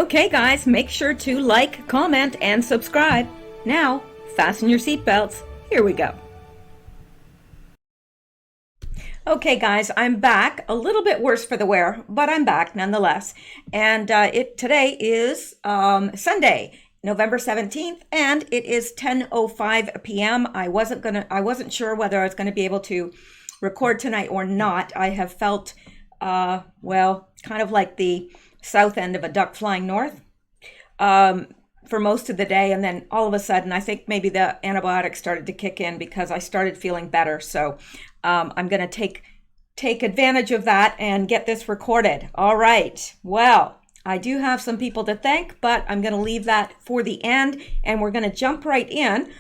Okay, guys, make sure to like, comment, and subscribe. Now, fasten your seatbelts. Here we go. Okay, guys, I'm back. A little bit worse for the wear, but I'm back nonetheless. And today is Sunday, November 17th, and it is 10:05 p.m. I wasn't sure whether I was going to be able to record tonight or not. I have felt kind of like the south end of a duck flying north for most of the day, and then all of a sudden I think maybe the antibiotics started to kick in because I started feeling better. So I'm going to take advantage of that and get this recorded. All right. Well, I do have some people to thank, but I'm going to leave that for the end, and we're going to jump right in.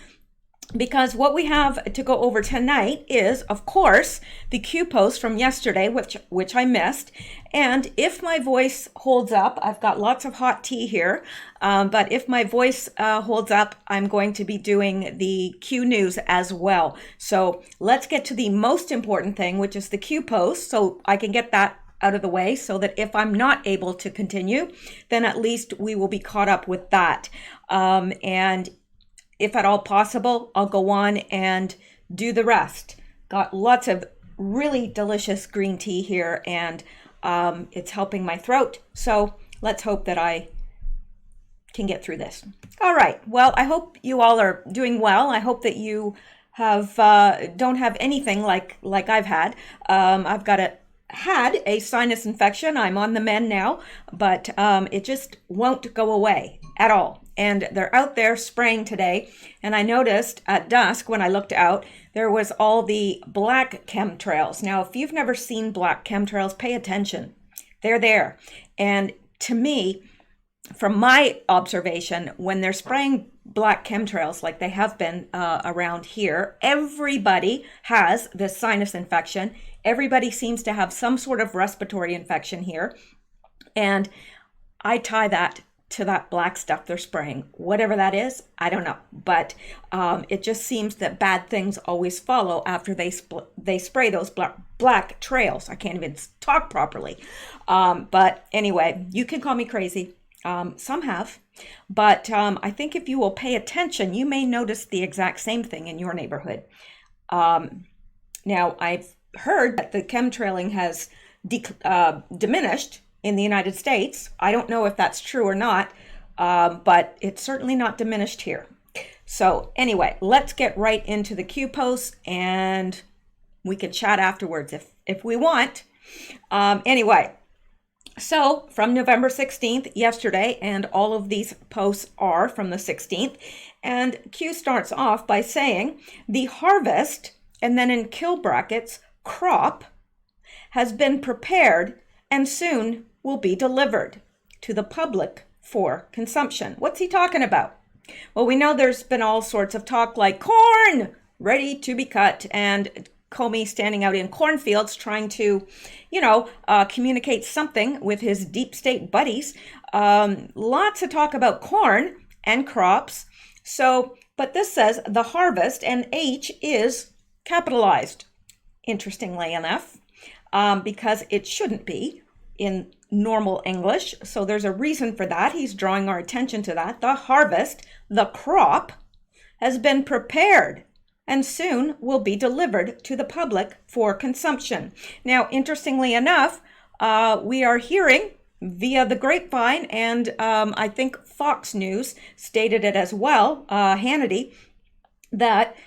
Because what we have to go over tonight is, of course, the Q post from yesterday, which I missed. And if my voice holds up, I've got lots of hot tea here, but if my voice holds up, I'm going to be doing the Q news as well. So let's get to the most important thing, which is the Q post, so I can get that out of the way so that if I'm not able to continue, then at least we will be caught up with that. And if at all possible, I'll go on and do the rest. Got lots of really delicious green tea here, and it's helping my throat. So let's hope that I can get through this. All right. Well, I hope you all are doing well. I hope that you don't have anything like I've had. I've had a sinus infection. I'm on the mend now, but it just won't go away at all. And they're out there spraying today. And I noticed at dusk when I looked out, there was all the black chemtrails. Now, if you've never seen black chemtrails, pay attention. They're there. And to me, from my observation, when they're spraying black chemtrails like they have been around here, everybody has this sinus infection. Everybody seems to have some sort of respiratory infection here. And I tie that to that black stuff they're spraying. Whatever that is, I don't know. But it just seems that bad things always follow after they spray those black trails. I can't even talk properly. But anyway, you can call me crazy. Some have. But I think if you will pay attention, you may notice the exact same thing in your neighborhood. Now, I've heard that the chemtrailing has diminished in the United States. I don't know if that's true or not, but it's certainly not diminished here. So anyway, let's get right into the Q posts, and we can chat afterwards if we want. Anyway, so from November 16th, yesterday, and all of these posts are from the 16th, and Q starts off by saying the harvest, and then in kill brackets, crop, has been prepared and soon will be delivered to the public for consumption. What's he talking about? Well, we know there's been all sorts of talk like corn ready to be cut, and Comey standing out in cornfields trying to, communicate something with his deep state buddies. Lots of talk about corn and crops. So, but this says the harvest, and H is capitalized, interestingly enough, because it shouldn't be in normal English. So there's a reason for that. He's drawing our attention to that. The harvest, the crop, has been prepared and soon will be delivered to the public for consumption. Now, interestingly enough, we are hearing via the grapevine, and I think Fox News stated it as well, Hannity, that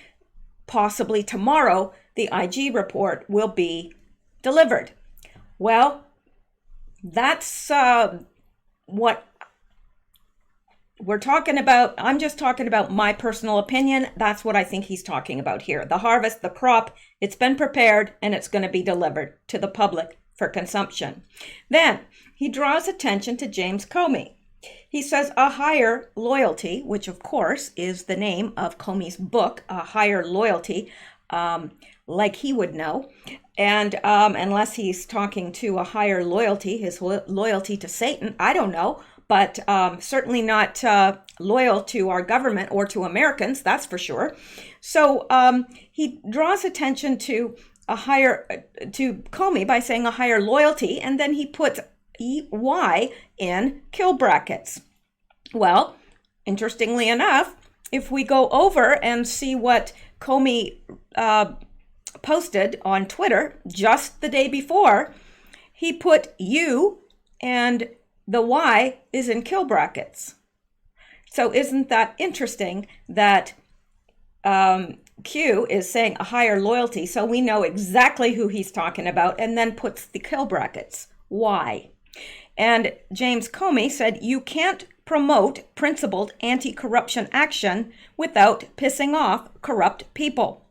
possibly tomorrow the IG report will be delivered. Well, that's what we're talking about. I'm just talking about my personal opinion. That's what I think he's talking about here. The harvest, the crop, it's been prepared and it's going to be delivered to the public for consumption. Then he draws attention to James Comey. He says a higher loyalty, which of course is the name of Comey's book, A Higher Loyalty, like he would know. And unless he's talking to a higher loyalty, his loyalty to Satan, I don't know, but certainly not loyal to our government or to Americans, that's for sure. So he draws attention to Comey by saying a higher loyalty, and then he puts Y in kill brackets. Well, interestingly enough, if we go over and see what Comey posted on Twitter just the day before, he put U and the Y is in kill brackets. So isn't that interesting that Q is saying a higher loyalty, so we know exactly who he's talking about, and then puts the kill brackets, Y. And James Comey said, you can't promote principled anti-corruption action without pissing off corrupt people.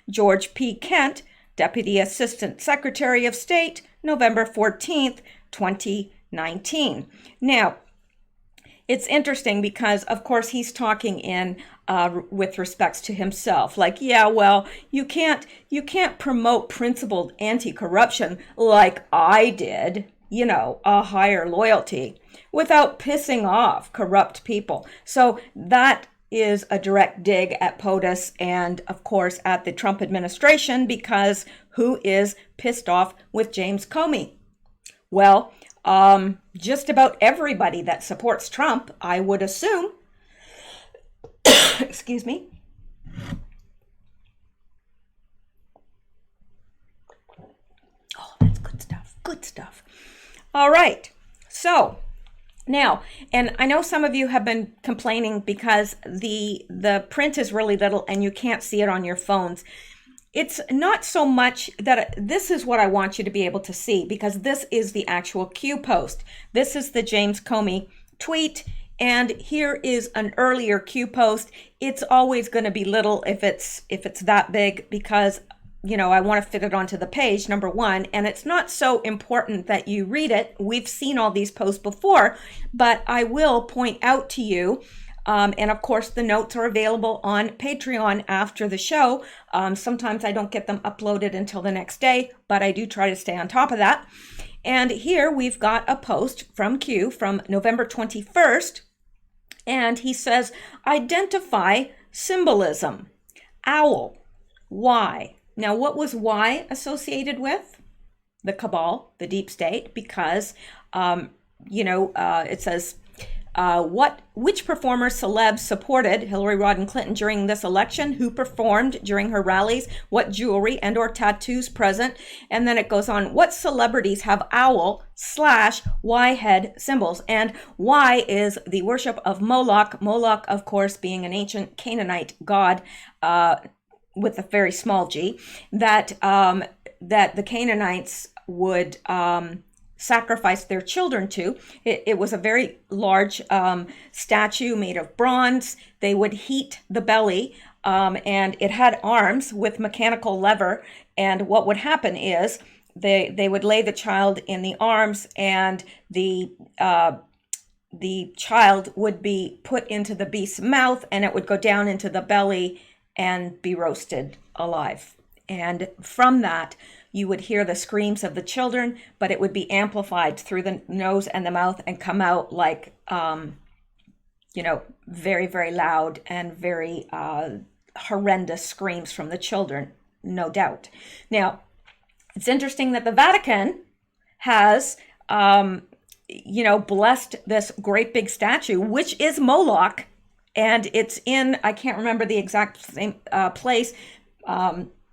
George P. Kent, Deputy Assistant Secretary of State, November 14th, 2019. Now, it's interesting because, of course, he's talking in with respects to himself. Like, yeah, well, you can't promote principled anti-corruption like I did, a higher loyalty, without pissing off corrupt people. So that is a direct dig at POTUS and, of course, at the Trump administration, because who is pissed off with James Comey? Well, just about everybody that supports Trump, I would assume. Excuse me. Oh, that's good stuff. Good stuff. All right. So now, and I know some of you have been complaining because the print is really little and you can't see it on your phones. It's not so much that this is what I want you to be able to see, because this is the actual Q post. This is the James Comey tweet, and here is an earlier Q post. It's always going to be little if it's that big, because I want to fit it onto the page, number one, and it's not so important that you read it. We've seen all these posts before, but I will point out to you. And of course, the notes are available on Patreon after the show. Sometimes I don't get them uploaded until the next day, but I do try to stay on top of that. And here we've got a post from Q from November 21st. And he says, identify symbolism. Owl. Y. Now, what was Y associated with? The cabal, the deep state, because, it says, which performer celebs supported Hillary Rodham Clinton during this election, who performed during her rallies, what jewelry and or tattoos present, and then it goes on, what celebrities have owl/Y head symbols, and Y is the worship of Moloch, of course, being an ancient Canaanite god with a very small g, that the Canaanites would sacrificed their children to. It was a very large statue made of bronze. They would heat the belly, and it had arms with mechanical lever. And what would happen is they would lay the child in the arms, and the child would be put into the beast's mouth, and it would go down into the belly and be roasted alive. And from that, you would hear the screams of the children, but it would be amplified through the nose and the mouth and come out like, very, very loud and very horrendous screams from the children, no doubt. Now, it's interesting that the Vatican has, blessed this great big statue, which is Moloch, and it's in, I can't remember the exact same place.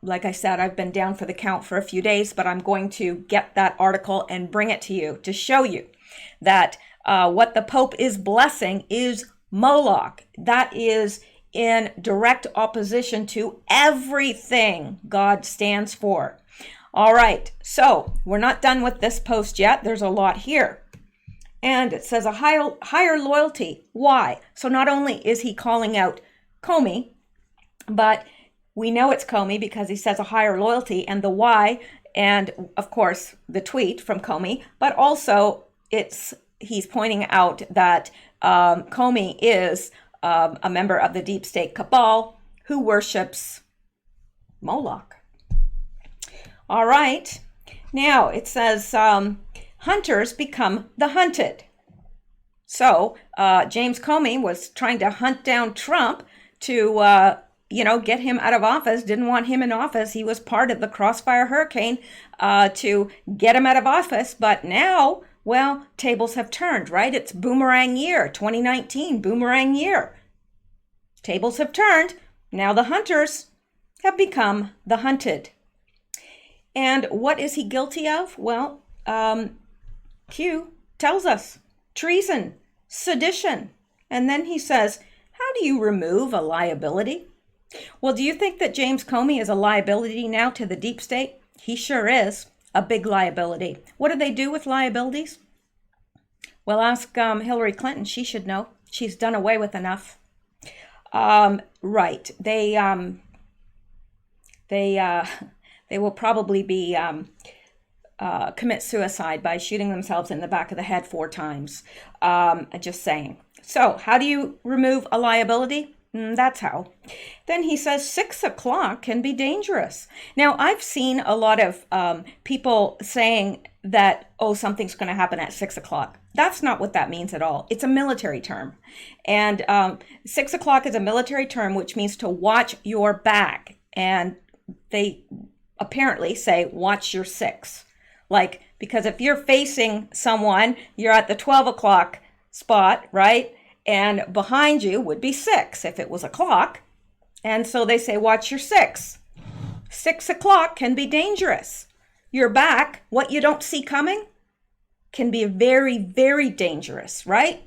Like I said, I've been down for the count for a few days, but I'm going to get that article and bring it to you to show you that what the Pope is blessing is Moloch. That is in direct opposition to everything God stands for. All right, so we're not done with this post yet. There's a lot here. And it says a higher loyalty. Why? So not only is he calling out Comey, but we know it's Comey because he says a higher loyalty, and the Y, and of course the tweet from Comey, but also he's pointing out that Comey is a member of the deep state cabal who worships Moloch. All right, now it says hunters become the hunted. So James Comey was trying to hunt down Trump to get him out of office, didn't want him in office. He was part of the Crossfire Hurricane to get him out of office. But now Well, tables have turned, right? It's boomerang year, 2019, boomerang year. Tables have turned. Now the hunters have become the hunted. And what is he guilty of? Well, Q tells us treason, sedition. And then he says, how do you remove a liability? Well, do you think that James Comey is a liability now to the deep state? He sure is a big liability. What do they do with liabilities? Well, ask Hillary Clinton. She should know. She's done away with enough. Right. They will probably be commit suicide by shooting themselves in the back of the head 4 times. Just saying. So how do you remove a liability? That's how. Then he says 6 o'clock can be dangerous. Now, I've seen a lot of people saying that, oh, something's going to happen at 6 o'clock. That's not what that means at all. It's a military term. And 6 o'clock is a military term, which means to watch your back. And they apparently say, watch your 6. Like, because if you're facing someone, you're at the 12 o'clock spot, right? And behind you would be 6 if it was a clock. And so they say, watch your 6. 6 o'clock can be dangerous. Your back, what you don't see coming, can be very, very dangerous, right?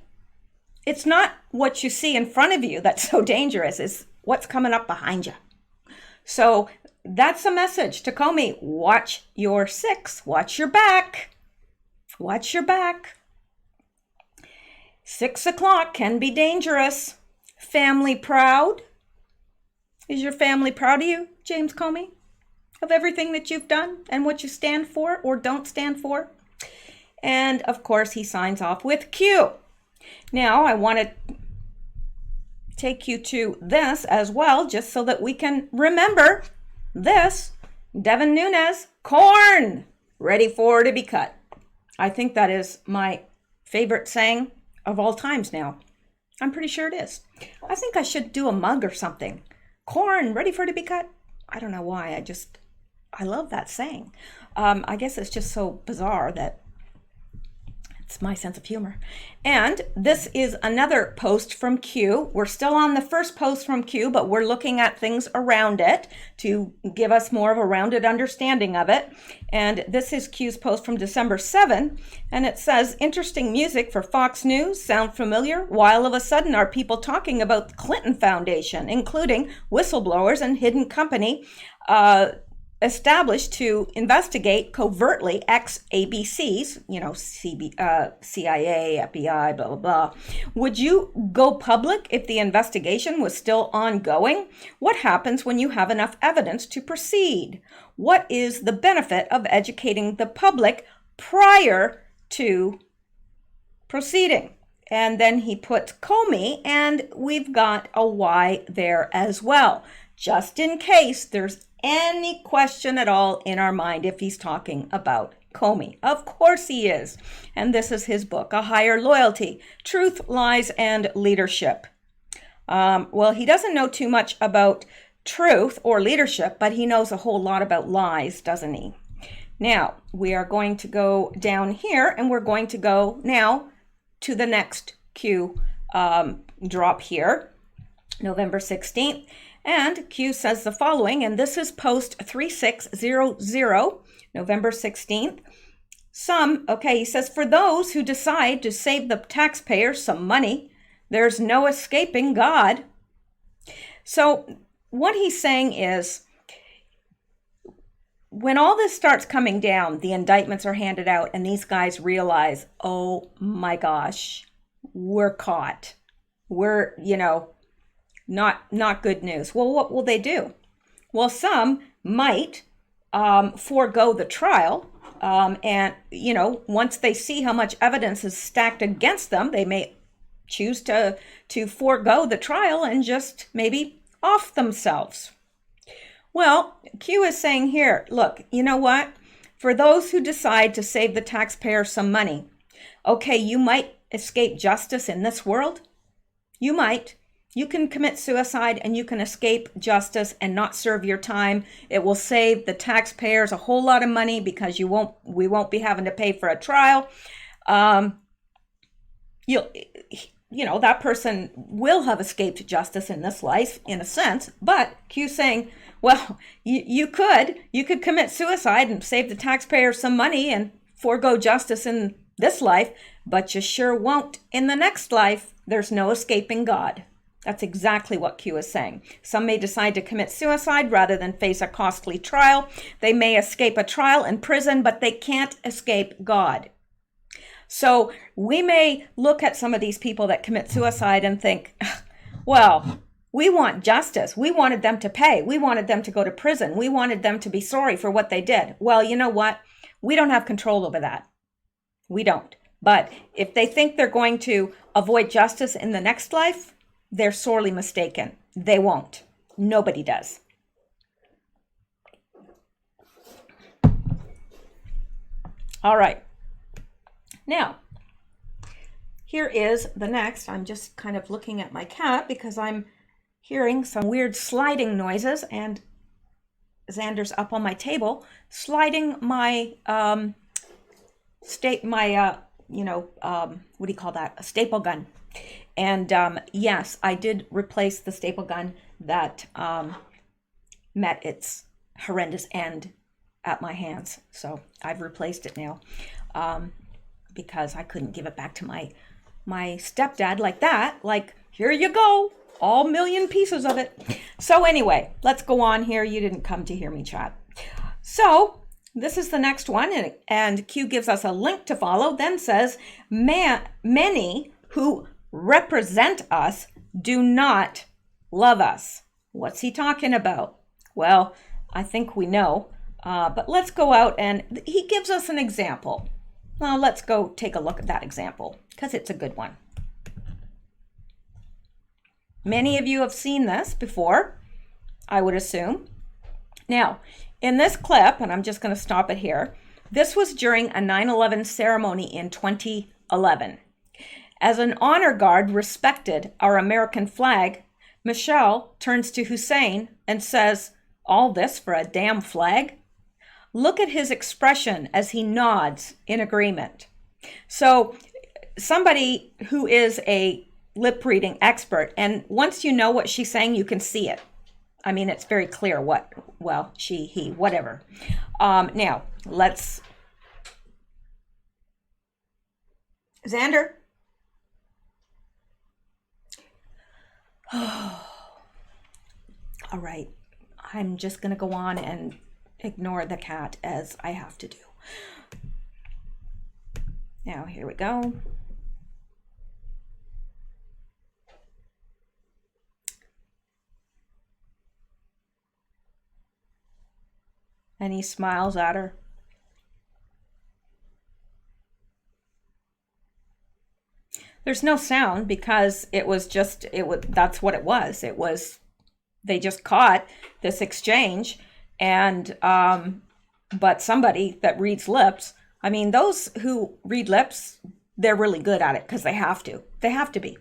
It's not what you see in front of you that's so dangerous. It's what's coming up behind you. So that's a message to Comey. Watch your 6. Watch your back. Watch your back. 6 o'clock can be dangerous. Family proud? Is your family proud of you, James Comey? Of everything that you've done and what you stand for or don't stand for? And of course, he signs off with Q. Now, I want to take you to this as well, just so that we can remember this. Devin Nunes, corn, ready for to be cut. I think that is my favorite saying of all times now. I'm pretty sure it is. I think I should do a mug or something. Corn, ready for to be cut. I don't know why. I love that saying. I guess it's just so bizarre that it's my sense of humor. And this is another post from Q. We're still on the first post from Q, but we're looking at things around it to give us more of a rounded understanding of it. And this is Q's post from December 7. And it says, interesting music for Fox News. Sound familiar? Why all of a sudden are people talking about the Clinton Foundation, including whistleblowers and hidden company established to investigate covertly ex-ABCs, CIA, FBI, blah, blah, blah. Would you go public if the investigation was still ongoing? What happens when you have enough evidence to proceed? What is the benefit of educating the public prior to proceeding? And then he puts Comey, and we've got a Y there as well, just in case there's any question at all in our mind if he's talking about Comey. Of course he is. And this is his book, A Higher Loyalty, Truth, Lies, and Leadership. Well, he doesn't know too much about truth or leadership, but he knows a whole lot about lies, doesn't he? Now, we are going to go down here, and we're going to go now to the next Q drop here, November 16th. And Q says the following, and this is post 3600, November 16th. He says, for those who decide to save the taxpayers some money, there's no escaping God. So what he's saying is, when all this starts coming down, the indictments are handed out, and these guys realize, oh my gosh, we're caught. We're, not good news. Well, what will they do? Well, some might forego the trial. And, once they see how much evidence is stacked against them, they may choose to forego the trial and just maybe off themselves. Well, Q is saying here, look, you know what? For those who decide to save the taxpayer some money, okay, you might escape justice in this world. You might. You can commit suicide and you can escape justice and not serve your time. It will save the taxpayers a whole lot of money because we won't be having to pay for a trial. you'll that person will have escaped justice in this life in a sense, but Q's saying, well, you could commit suicide and save the taxpayer some money and forego justice in this life, but you sure won't in the next life. There's no escaping God. That's exactly what Q is saying. Some may decide to commit suicide rather than face a costly trial. They may escape a trial in prison, but they can't escape God. So we may look at some of these people that commit suicide and think, well, we want justice. We wanted them to pay. We wanted them to go to prison. We wanted them to be sorry for what they did. Well, you know what? We don't have control over that. We don't. But if they think they're going to avoid justice in the next life, they're sorely mistaken. They won't. Nobody does. All right. Now, here is the next. I'm just kind of looking at my cat because I'm hearing some weird sliding noises, and Xander's up on my table sliding my what do you call that? A staple gun. And yes, I did replace the staple gun that met its horrendous end at my hands. So I've replaced it now because I couldn't give it back to my stepdad like that. Like, here you go, all million pieces of it. So anyway, let's go on here. You didn't come to hear me chat. So this is the next one, and Q gives us a link to follow, then says, many who represent us do not love us. What's he talking about? Well, I think we know, but let's go out, and he gives us an example. Well, let's go take a look at that example because it's a good one. Many of you have seen this before, I would assume. Now, in this clip, and I'm just going to stop it here, this was during a 9/11 ceremony in 2011. As an honor guard respected our American flag, Mishel turns to Hussein and says, "All this for a damn flag?" Look at his expression as he nods in agreement. So somebody who is a lip reading expert, and once you know what she's saying, you can see it. I mean, it's very clear what, well, she, he, whatever. Now, let's... Xander? All right. I'm just going to go on and ignore the cat as I have to do. Now, here we go. And he smiles at her. There's no sound because it was just, that's what it was. It was, they just caught this exchange, and, but somebody that reads lips, I mean, those who read lips, they're really good at it because they have to. They have to be.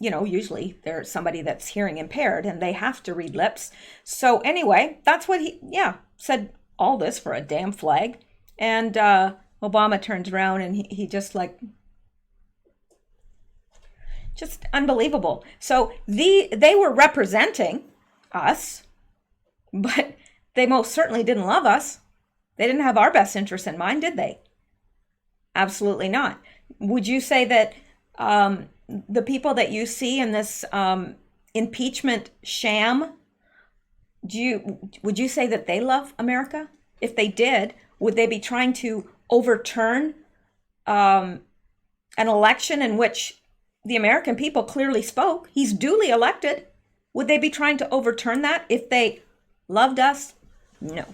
Usually there's somebody that's hearing impaired and they have to read lips. So anyway, that's what he, said, all this for a damn flag. And Obama turns around and he just like, just unbelievable. So they were representing us, but they most certainly didn't love us. They didn't have our best interests in mind, did they? Absolutely not. Would you say that the people that you see in this impeachment sham, would you say that they love America? If they did, would they be trying to overturn an election in which the American people clearly spoke? He's duly elected. Would they be trying to overturn that if they loved us? No.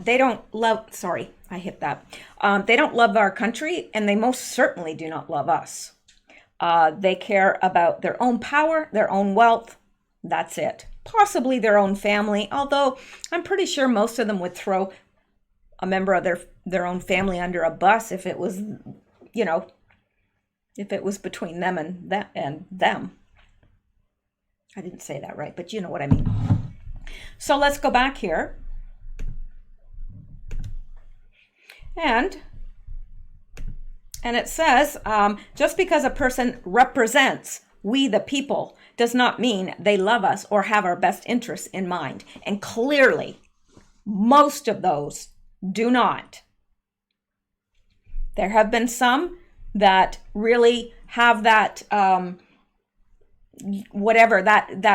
They don't love, sorry, I hit that. They don't love our country, and they most certainly do not love us. They care about their own power, their own wealth. That's it. Possibly their own family, although I'm pretty sure most of them would throw a member of their own family under a bus if it was, if it was between them and them. I didn't say that right, but you know what I mean. So let's go back here. And And it says, just because a person represents we the people does not mean they love us or have our best interests in mind. And clearly, most of those do not. There have been some that really have that, that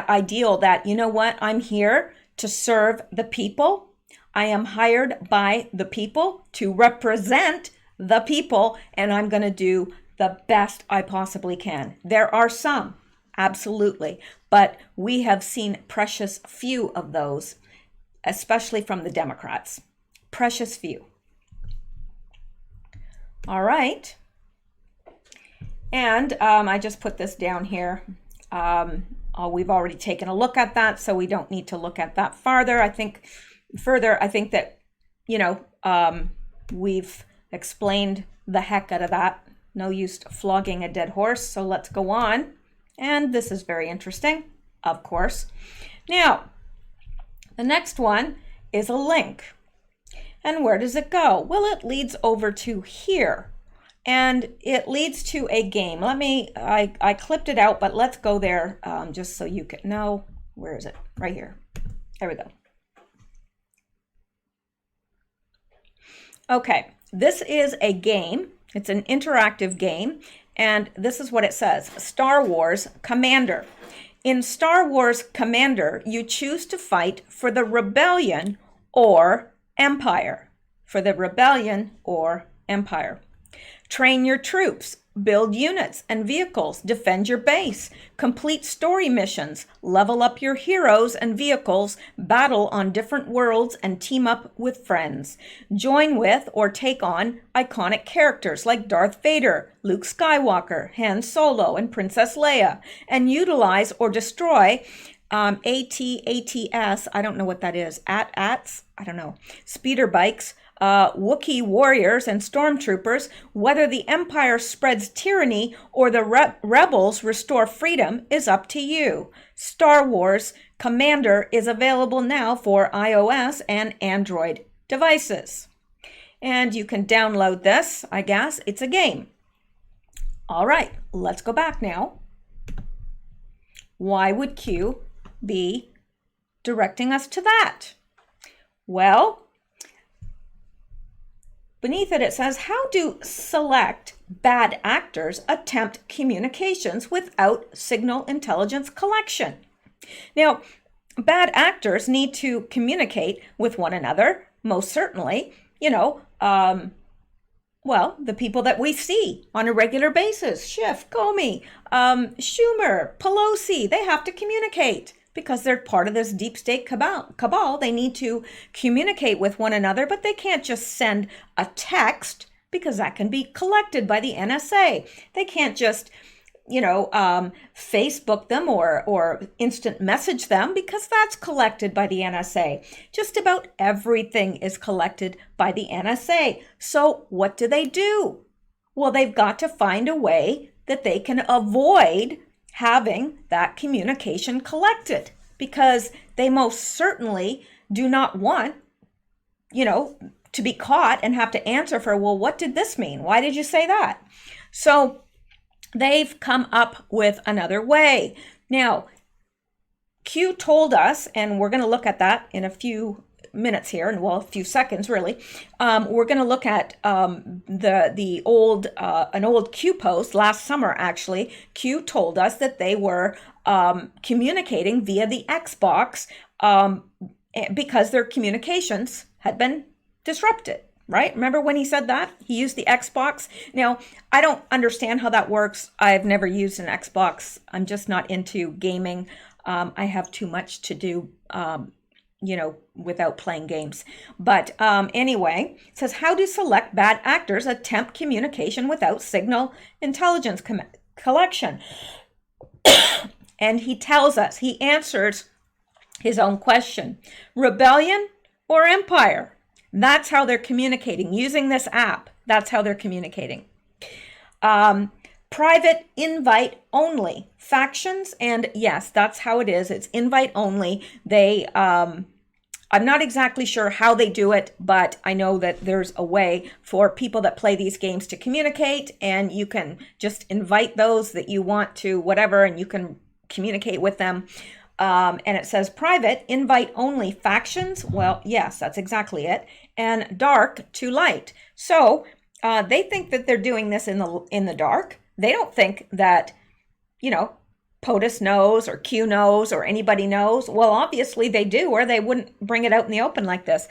ideal that, you know what, I'm here to serve the people. I am hired by the people to represent the people, and I'm going to do the best I possibly can. There are some, absolutely, but we have seen precious few of those, especially from the Democrats. Precious few. All right. And I just put this down here. We've already taken a look at that, so we don't need to look at that farther. I think that, we've explained the heck out of that. No use flogging a dead horse, so let's go on. And this is very interesting, of course. Now, the next one is a link. And where does it go? Well, it leads over to here. And it leads to a game. I clipped it out, but let's go there just so you can know. Where is it? Right here. There we go. Okay, this is a game. It's an interactive game. And this is what it says. Star Wars Commander. In Star Wars Commander, you choose to fight for the rebellion or empire. For the rebellion or empire. Train your troops, build units and vehicles, defend your base, complete story missions, level up your heroes and vehicles, battle on different worlds, and team up with friends. Join with or take on iconic characters like Darth Vader, Luke Skywalker, Han Solo, and Princess Leia, and utilize or destroy AT-ATS, I don't know what that is, AT-ATs, I don't know, speeder bikes, Wookiee warriors and stormtroopers. Whether the Empire spreads tyranny or the rebels restore freedom is up to you. Star Wars Commander is available now for iOS and Android devices. And you can download this, I guess. It's a game. All right, let's go back now. Why would Q be directing us to that? Well, beneath it, it says, how do select bad actors attempt communications without signal intelligence collection? Now, bad actors need to communicate with one another, most certainly, the people that we see on a regular basis, Schiff, Comey, Schumer, Pelosi, they have to communicate. Because they're part of this deep state cabal, they need to communicate with one another, but they can't just send a text because that can be collected by the NSA. They can't just, Facebook them or instant message them because that's collected by the NSA. Just about everything is collected by the NSA. So what do? Well, they've got to find a way that they can avoid having that communication collected, because they most certainly do not want, to be caught and have to answer for, well, what did this mean? Why did you say that? So they've come up with another way. Now, Q told us, and we're going to look at that in a few minutes here, and a few seconds really. We're going to look at an old Q post last summer. Actually, Q told us that they were communicating via the Xbox because their communications had been disrupted. Right? Remember when he said that? He used the Xbox. Now, I don't understand how that works. I've never used an Xbox. I'm just not into gaming. I have too much to do. Without playing games. But anyway, it says, how do select bad actors attempt communication without signal intelligence collection? And he tells us, he answers his own question. Rebellion or empire? That's how they're communicating. Using this app, that's how they're communicating. Private invite only. Factions, and yes, that's how it is. It's invite only. They I'm not exactly sure how they do it, but I know that there's a way for people that play these games to communicate, and you can just invite those that you want to whatever, and you can communicate with them. And it says private, invite only factions. Well, yes, that's exactly it. And dark to light. So they think that they're doing this in the dark. They don't think that, POTUS knows or Q knows or anybody knows. Well, obviously they do, or they wouldn't bring it out in the open like this.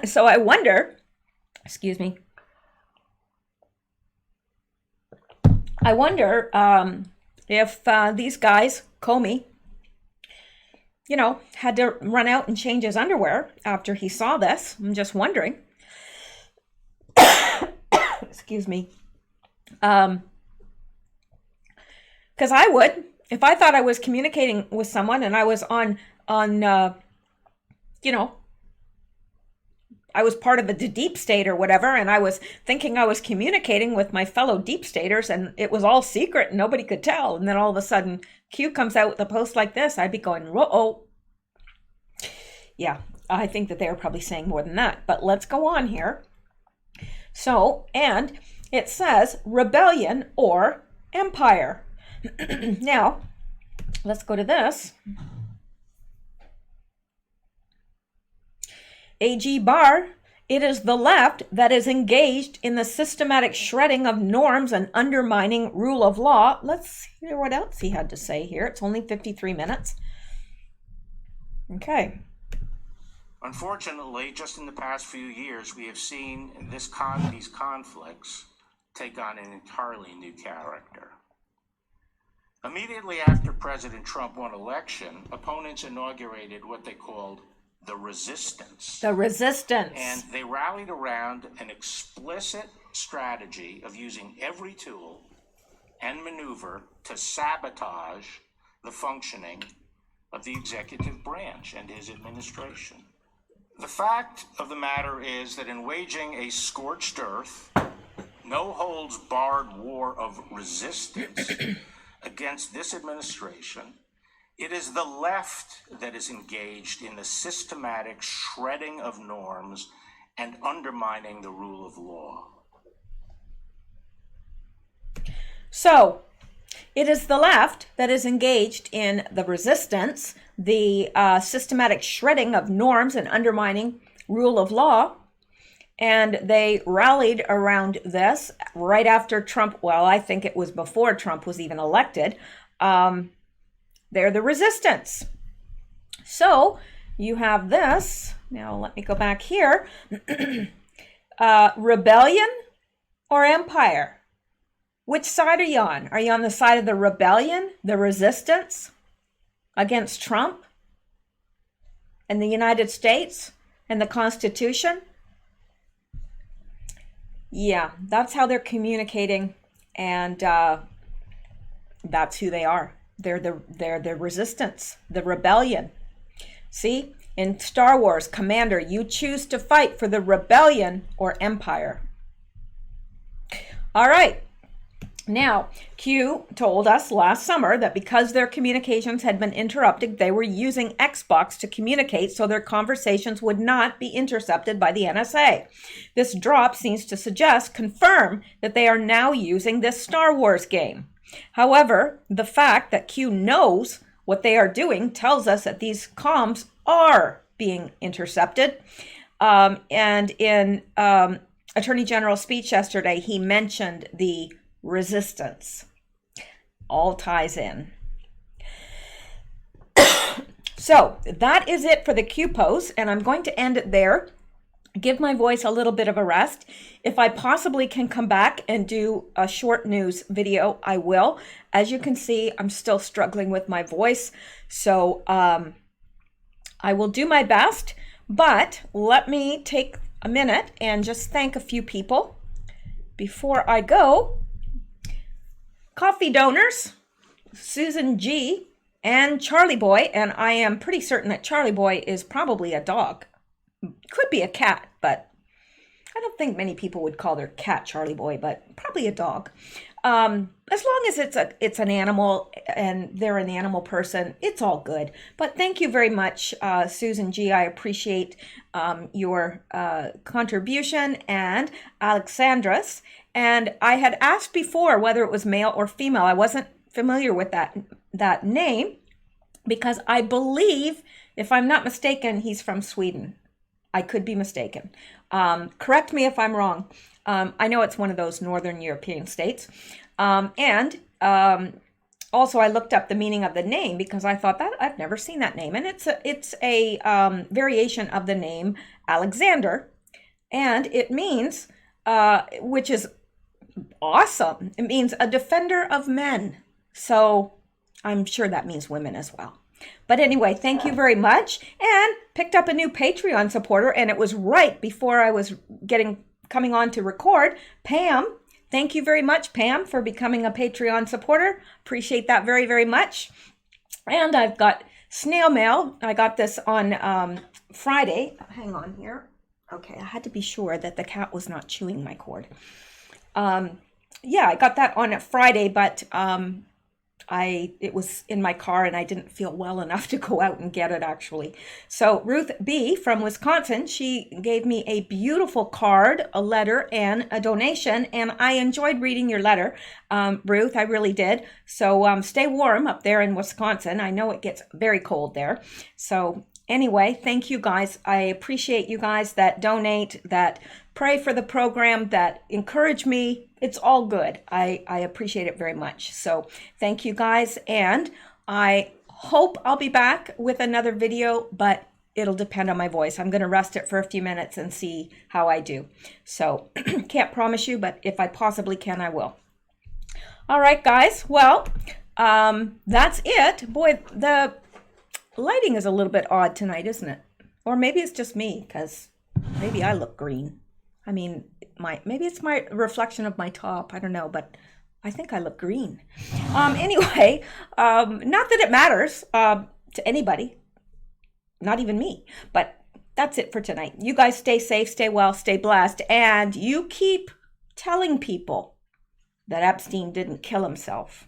So I wonder, excuse me, I wonder if these guys, Comey, had to run out and change his underwear after he saw this. I'm just wondering. Excuse me. Because I would, if I thought I was communicating with someone and I was on I was part of the deep state or whatever, and I was thinking I was communicating with my fellow deep staters, and it was all secret and nobody could tell. And then all of a sudden, Q comes out with a post like this, I'd be going, uh-oh. Yeah, I think that they were probably saying more than that. But let's go on here. So, and it says rebellion or empire. Now, let's go to this. AG Barr, it is the left that is engaged in the systematic shredding of norms and undermining rule of law. Let's hear what else he had to say here. It's only 53 minutes. Okay. Unfortunately, just in the past few years, we have seen these conflicts take on an entirely new character. Immediately after President Trump won election, opponents inaugurated what they called the resistance. The resistance. And they rallied around an explicit strategy of using every tool and maneuver to sabotage the functioning of the executive branch and his administration. The fact of the matter is that in waging a scorched earth, no holds barred war of resistance against this administration, it is the left that is engaged in the systematic shredding of norms and undermining the rule of law. So, it is the left that is engaged in the resistance, the systematic shredding of norms and undermining rule of law. And they rallied around this right after Trump. Well, I think it was before Trump was even elected. They're the resistance. So you have this. Now let me go back here. Rebellion or empire? Which side are you on? Are you on the side of the rebellion, the resistance against Trump and the United States and the Constitution? Yeah, that's how they're communicating, and that's who they are. They're the resistance, the rebellion. See, in Star Wars, Commander, you choose to fight for the rebellion or empire. All right. Now, Q told us last summer that because their communications had been interrupted, they were using Xbox to communicate so their conversations would not be intercepted by the NSA. This drop seems to confirm that they are now using this Star Wars game. However, the fact that Q knows what they are doing tells us that these comms are being intercepted. And in Attorney General's speech yesterday, he mentioned the resistance. All ties in. So that is it for the Q post, and I'm going to end it there. Give my voice a little bit of a rest. If I possibly can come back and do a short news video, I will. As you can see, I'm still struggling with my voice, so I will do my best, but let me take a minute and just thank a few people before I go. Coffee donors, Susan G. and Charlie Boy, and I am pretty certain that Charlie Boy is probably a dog. Could be a cat, but I don't think many people would call their cat Charlie Boy, but probably a dog. As long as it's an animal and they're an animal person, it's all good. But thank you very much, Susan G. I appreciate your contribution, and Alexandras. And I had asked before whether it was male or female. I wasn't familiar with that name because I believe, if I'm not mistaken, he's from Sweden. I could be mistaken. Correct me if I'm wrong. I know it's one of those Northern European states. Also, I looked up the meaning of the name because I thought that I've never seen that name. And it's a variation of the name Alexander. And it means, which is awesome, it means a defender of men. So I'm sure that means women as well. But anyway, thank you very much. And picked up a new Patreon supporter, and it was right before I was coming on to record. Pam, thank you very much, Pam, for becoming a Patreon supporter. Appreciate that very, very much. And I've got snail mail. I got this on Friday. Hang on here. Okay, I had to be sure that the cat was not chewing my cord. Yeah, I got that on a Friday, but it was in my car and I didn't feel well enough to go out and get it, actually. So Ruth B. from Wisconsin, she gave me a beautiful card, a letter, and a donation, and I enjoyed reading your letter, Ruth. I really did. So stay warm up there in Wisconsin. I know it gets very cold there. So anyway, thank you guys. I appreciate you guys that donate, that pray for the program, that encourage me. It's all good. I appreciate it very much. So thank you guys. And I hope I'll be back with another video, but it'll depend on my voice. I'm going to rest it for a few minutes and see how I do. So can't promise you, but if I possibly can, I will. All right, guys. Well, that's it. Boy, the lighting is a little bit odd tonight, isn't it? Or maybe it's just me, because maybe I look green. I mean, maybe it's my reflection of my top. I don't know, but I think I look green. Anyway, not that it matters to anybody, not even me. But that's it for tonight. You guys stay safe, stay well, stay blessed, and you keep telling people that Epstein didn't kill himself.